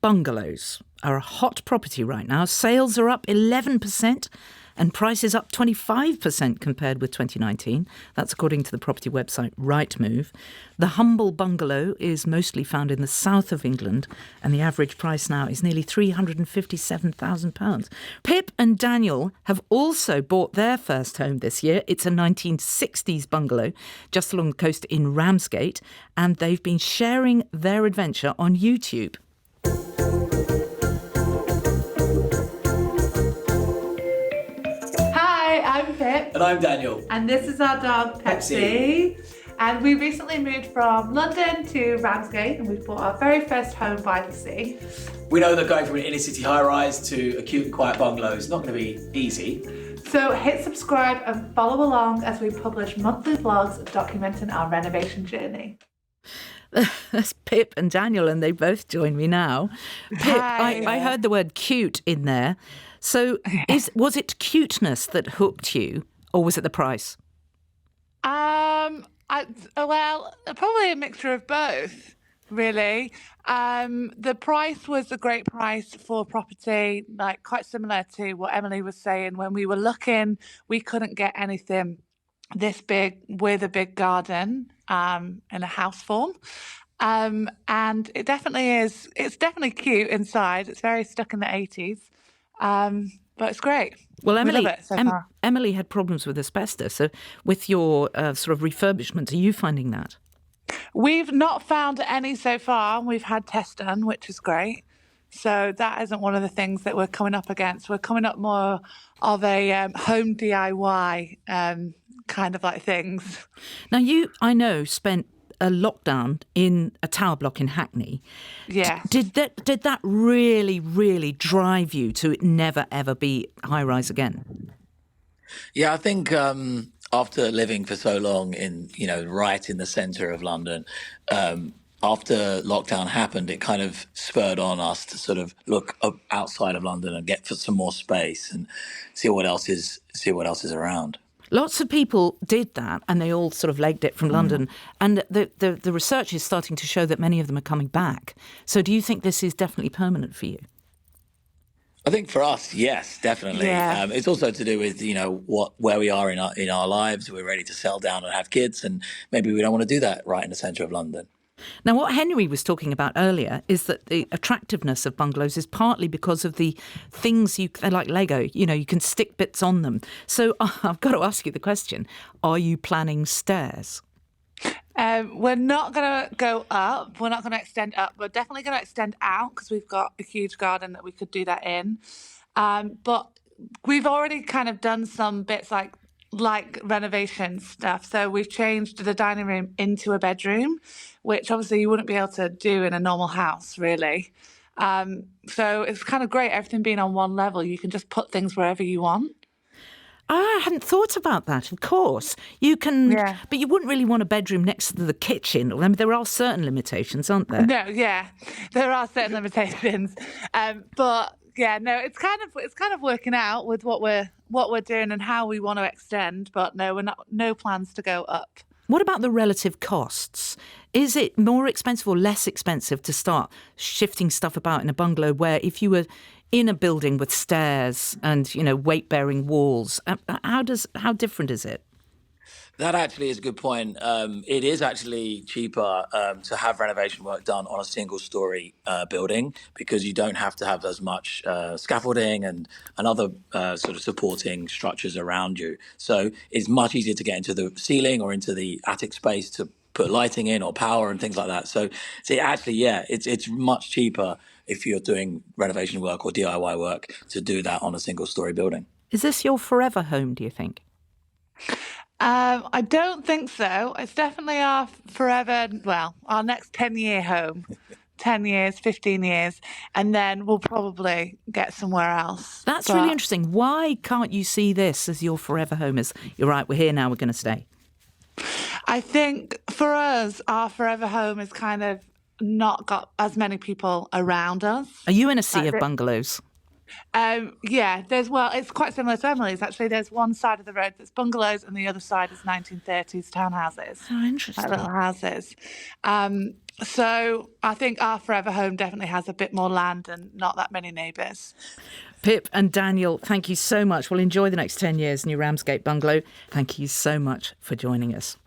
Bungalows are a hot property right now. Sales are up 11% and prices up 25% compared with 2019. That's according to the property website Rightmove. The humble bungalow is mostly found in the south of England, and the average price now is nearly £357,000. Pip and Daniel have also bought their first home this year. It's a 1960s bungalow just along the coast in Ramsgate, and they've been sharing their adventure on YouTube. I'm Pip. And I'm Daniel. And this is our dog, Pepsi. And we recently moved from London to Ramsgate, and we've bought our very first home by the sea. We know that going from an inner city high-rise to a cute and quiet bungalow is not going to be easy. So hit subscribe and follow along as we publish monthly vlogs documenting our renovation journey. That's Pip and Daniel, and they both join me now. Pip, I heard the word cute in there. So was it cuteness that hooked you, or was it the price? Well, probably a mixture of both, really. The price was a great price for property, like quite similar to what Emily was saying. When we were looking, we couldn't get anything this big with a big garden in a house form. And it definitely is. It's definitely cute inside. It's very stuck in the 80s. But it's great. Well, Emily, we love it so far. Emily had problems with asbestos. So with your sort of refurbishment, are you finding that? We've not found any so far. We've had tests done, which is great. So that isn't one of the things that we're coming up against. We're coming up more of a home DIY kind of like things. Now, you, I know, spent a lockdown in a tower block in Hackney. Yes. Did that really, really drive you to never, ever be high-rise again? Yeah, I think after living for so long in, right in the centre of London, after lockdown happened, it kind of spurred on us to sort of look up outside of London and get for some more space and see what else is around. Lots of people did that, and they all sort of legged it from London. And the research is starting to show that many of them are coming back. So do you think this is definitely permanent for you? I think for us, yes, definitely. Yeah. It's also to do with, where we are in our lives. We're ready to settle down and have kids, and maybe we don't want to do that right in the centre of London. Now, what Henry was talking about earlier is that the attractiveness of bungalows is partly because of the things they're like Lego, you can stick bits on them. So I've got to ask you the question, are you planning stairs? We're not going to go up. We're not going to extend up. We're definitely going to extend out because we've got a huge garden that we could do that in. But we've already kind of done some bits like renovation stuff. So we've changed the dining room into a bedroom, which obviously you wouldn't be able to do in a normal house, really. So it's kind of great, everything being on one level. You can just put things wherever you want. I hadn't thought about that, of course. You can, Yeah. But you wouldn't really want a bedroom next to the kitchen. I mean, there are certain limitations, aren't there? No, yeah, there are certain limitations. But yeah, no, it's kind of working out with what we're doing and how we want to extend. But no, no plans to go up. What about the relative costs? Is it more expensive or less expensive to start shifting stuff about in a bungalow where if you were in a building with stairs and, weight-bearing walls, how different is it? That actually is a good point. It is actually cheaper to have renovation work done on a single-story building because you don't have to have as much scaffolding and other sort of supporting structures around you. So it's much easier to get into the ceiling or into the attic space to put lighting in or power and things like that. So actually, yeah, it's much cheaper if you're doing renovation work or DIY work to do that on a single-story building. Is this your forever home, do you think? I don't think so. It's definitely our next 10-year home. 10 years, 15 years, and then we'll probably get somewhere else. That's really interesting. Why can't you see this as your forever home? As you're right, we're here now, we're going to stay. I think for us, our forever home has kind of not got as many people around us. Are you in a sea of bungalows? Yeah, it's quite similar to Emily's actually. There's one side of the road that's bungalows, and the other side is 1930s townhouses, Oh, like interesting. little houses. So I think our forever home definitely has a bit more land and not that many neighbours. Pip and Daniel, thank you so much. We'll enjoy the next 10 years in your Ramsgate bungalow. Thank you so much for joining us.